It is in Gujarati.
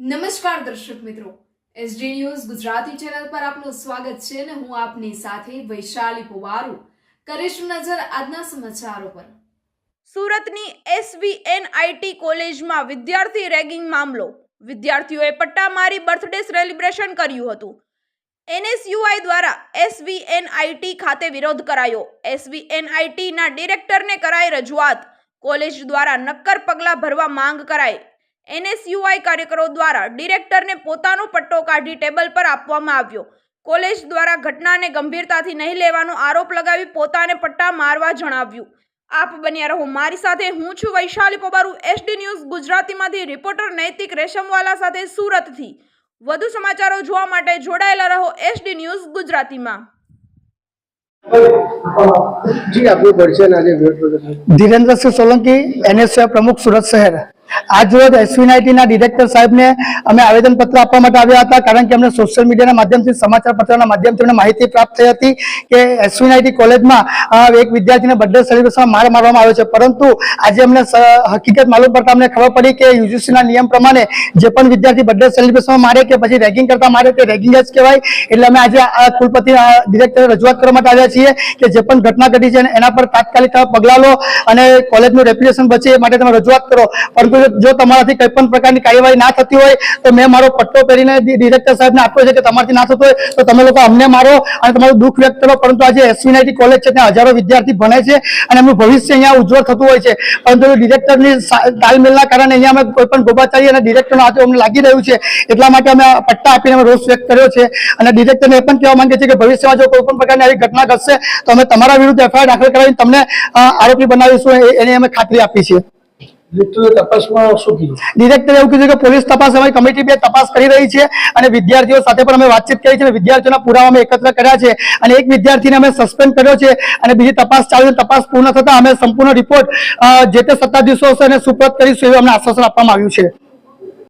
નમસ્કાર દર્શક મિત્રો, એસડી ન્યૂઝ ગુજરાતી ચેનલ પર આપનું સ્વાગત છે અને હું આપની સાથે વૈશાલી પોવારુ કરીશું નજર આજના સમાચારો પર। સુરતની SVNIT કોલેજમાં વિદ્યાર્થી રેગિંગ મામલો। વિદ્યાર્થીઓએ પટ્ટા મારી બર્થડે સેલિબ્રેશન કર્યું હતું। NSUI દ્વારા SVNIT ખાતે વિરોધ કરાયો। SVNIT ના ડિરેક્ટરને કરાઈ રજૂઆત। કોલેજ દ્વારા નક્કર પગલાં ભરવા માંગ કરાઈ। NSUI કાર્યકરો દ્વારા ડિરેક્ટરને પોતાનો પટ્ટો કાઢી ટેબલ પર આપવામાં આવ્યો। કોલેજ દ્વારા ઘટનાને ગંભીરતાથી નહીં લેવાનો આરોપ લગાવી પોતાને પટ્ટા મારવા જણાવ્યું। આપ બન્યા રહો મારી સાથે, હું છું વૈશાલી પોવારુ, SD ન્યૂઝ ગુજરાતીમાંથી રિપોર્ટર નૈતિક રેશમવાલા સાથે સુરતથી। વધુ સમાચારો જોવા માટે જોડાયેલા રહો SD ન્યૂઝ ગુજરાતીમાં। जी आपको परिचय आज धीरेन्द्र सिंह सोलंकी, NSUI प्रमुख सूरत शहर। आज रोज SVNIT ના ડિરેક્ટર સાહેબને અમે આવેદન પત્ર આપવા માટે આવ્યા હતા, કારણ કે અમને સોશિયલ મીડિયાના માધ્યમથી, સમાચાર પત્રના માધ્યમથી અમને માહિતી પ્રાપ્ત થઈ હતી કે SVNIT કોલેજમાં એક વિદ્યાર્થીને બર્થડે સેલિબ્રેશનમાં માર મારવામાં આવ્યો છે। પરંતુ આજે અમને હકીકત માલુમ પડતા અમને ખબર પડી કે યુજીસીના નિયમ પ્રમાણે જે પણ વિદ્યાર્થી બર્થડે સેલિબ્રેશનમાં મારે કે પછી રેગિંગ કરતા મારે તે રેગિંગ જ કહેવાય। એટલે અમે આજે કુલપતિ ડિરેક્ટરે રજૂઆત કરવા માટે આવ્યા છીએ કે જે પણ ઘટના ઘટી છે એના પર તાત્કાલિક પગલાં લો અને કોલેજનું રેપ્યુટેશન બચે એ માટે તમે રજૂઆત કરો। પરંતુ જો તમારાથી કોઈ પણ પ્રકારની કાર્યવાહી ના થતી હોય તો મેં મારો પટ્ટો પહેરીને ડિરેક્ટર સાહેબને આપ્યો છે કે તમારાથી ના થતું હોય તો તમે લોકો અમને મારો અને તમારું દુઃખ વ્યક્ત કરો। પરંતુ આજે SVNIT કોલેજ છે ત્યાં હજારો વિદ્યાર્થી ભણે છે અને એમનું ભવિષ્ય અહીંયા ઉજ્જવળ થતું હોય છે, પરંતુ ડિરેક્ટરની તાલમેલના કારણે અહીંયા અમે કોઈ પણ ગોબાચારી અને ડિરેક્ટરનો હાથ અમને લાગી રહ્યું છે। એટલા માટે અમે પટ્ટા આપીને અમે રોષ વ્યક્ત કર્યો છે અને ડિરેક્ટરને એ પણ કહેવા માંગે છે કે ભવિષ્યમાં જો કોઈ પણ પ્રકારની આવી ઘટના ઘટશે તો અમે તમારા વિરુદ્ધ FIR દાખલ કરાવીને તમને આરોપી બનાવીશું, એની અમે ખાતરી આપી છે। ડિરેક્ટરે એવું કીધું કે પોલીસ તપાસ અમારી કમિટી બે તપાસ કરી રહી છે અને વિદ્યાર્થીઓ સાથે પણ અમે વાતચીત કરી છે અને વિદ્યાર્થીઓના પુરાવા અમે એકત્ર કર્યા છે અને એક વિદ્યાર્થીને અમે સસ્પેન્ડ કર્યો છે અને બીજી તપાસ ચાલુ છે। તપાસ પૂર્ણ થતા અમે સંપૂર્ણ રિપોર્ટ જે તે સત્તાધીશો હશે એને સુપરત કરીશું એવું અમને આશ્વાસન આપવામાં આવ્યું છે।